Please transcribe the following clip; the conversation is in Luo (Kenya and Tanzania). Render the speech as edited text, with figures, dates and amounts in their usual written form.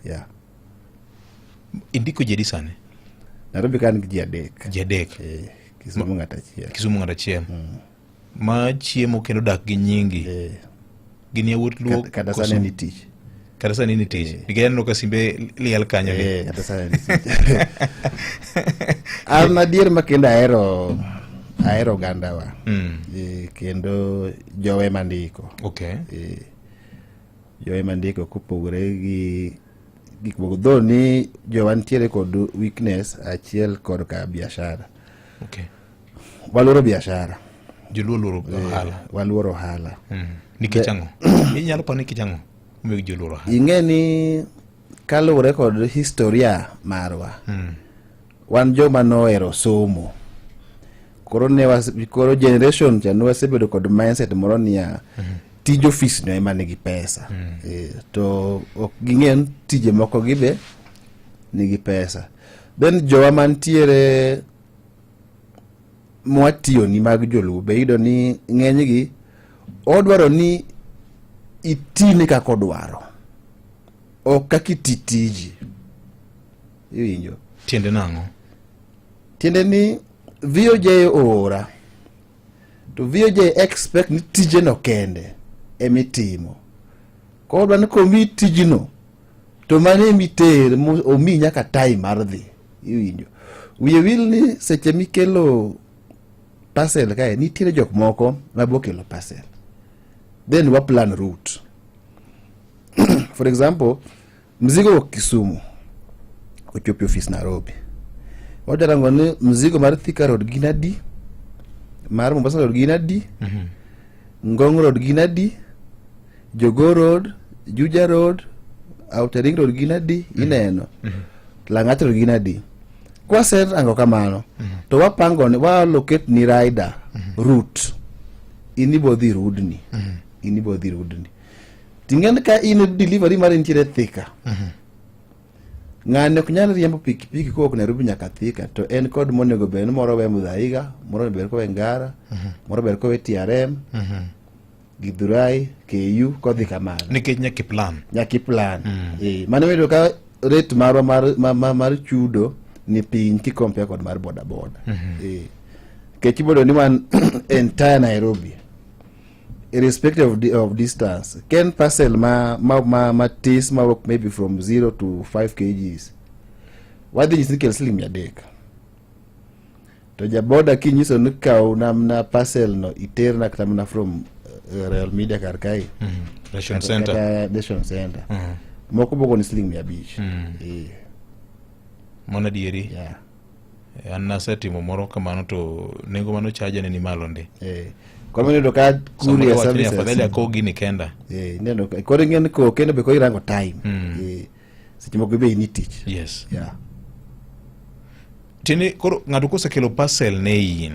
Yeah. Indiko jedi sane? Nairobi kan gi adek. Kisumu ng'at achiel. Ma chiemo kendo dak gi nyingi. Gin yawuot luo kata sane ni tich. Kata sane ni tich. Nikech no kasimbe liel kanyo. Kata sane ni tich. An adier ma kendo ahero gandawa. Kendo jowe mandiko. Okay. Jowe mandiko kopogore gi gik moko dho ni jowa ntiere kod weakness achiel kod ka biashara. Okay. Waluoro biashara. Joluo luoro ohala. Waluoro ohala. Nikech ang'o? Inyalo pa nikech ang'o? Omiyo joluoro ohala. Ing'e ni kaluwore kod historia marwa. Wan joma nohero somo. Koro generation cha wasebedo kod mindset moro niya tij office no ema nigi pesa. To ok ging'en tije moko gibe nigi pesa. Then jowa mantiere mwatiyo ni mag joluo be yudo ni ng'enygi odwaro ni itini kako dwaro. Ok kaka ititiji. Iwinjo? Tiende nang'o? Tiende ni VOJ ora. To VOJ expect ni tije no kende emitimo. Ko odwa ni komi tijino to mane emiter omi nyaka time mar dhi. Iwinjo? Wiye wil ni seche mikelo parcel kae nitiere jok moko mabokelo parcel. Then wa plan route. For example, mzigo Kisumu ochopo office Nairobi. Wadarango ni mzigo mar Thika Road ginadi, mar Mombasa Road ginadi, Ngong Road ginadi, Jogoo Road, Juja Road, Outer Ring Road ginadi, ineno. Lang'at Road ginadi. Kwa set ango kamano. To wapango ni wa locate ni rider route. Inibodhi rudni. Inibodhi rudni. Ting'en ka in delivery mar ntiere Thika. Ng'ano ok nyal riembo pikipiki kowuok Nairobi nyaka Thika to en kod monego bed moro we Muthaiga, moro ber kowe Ngara, moro ber kowe TRM, Githurai, KU kodhi kamano. Nikech nyaki plan. Mano wedo ka rate marwa mar chudo ni piny ki compare kod mar boda. Kech bodo ni man entire Nairobi. Irrespective of distance, can parcel ma taste ma work maybe from 0 to 5 kgs. What is the slim ya dek? To ja boda kinyiso ni kaw na parcel no iter na katamna from Real Media Karkai. Ration Center. Ration Center. Moko bogo ni slim ya beach. Mona dieri. Yeah. Anna setimo moro kamano to nengo mano charge ni malo ndi. Kwa mwenye doka courier services. Afadhali ya kogi ni kenda. Neno. Kwa ngeni ko kenda beko irango time. Sichimo kuibe initich. Yes. Yeah. Tini koro ng'ato kosekelo parcel ne yin.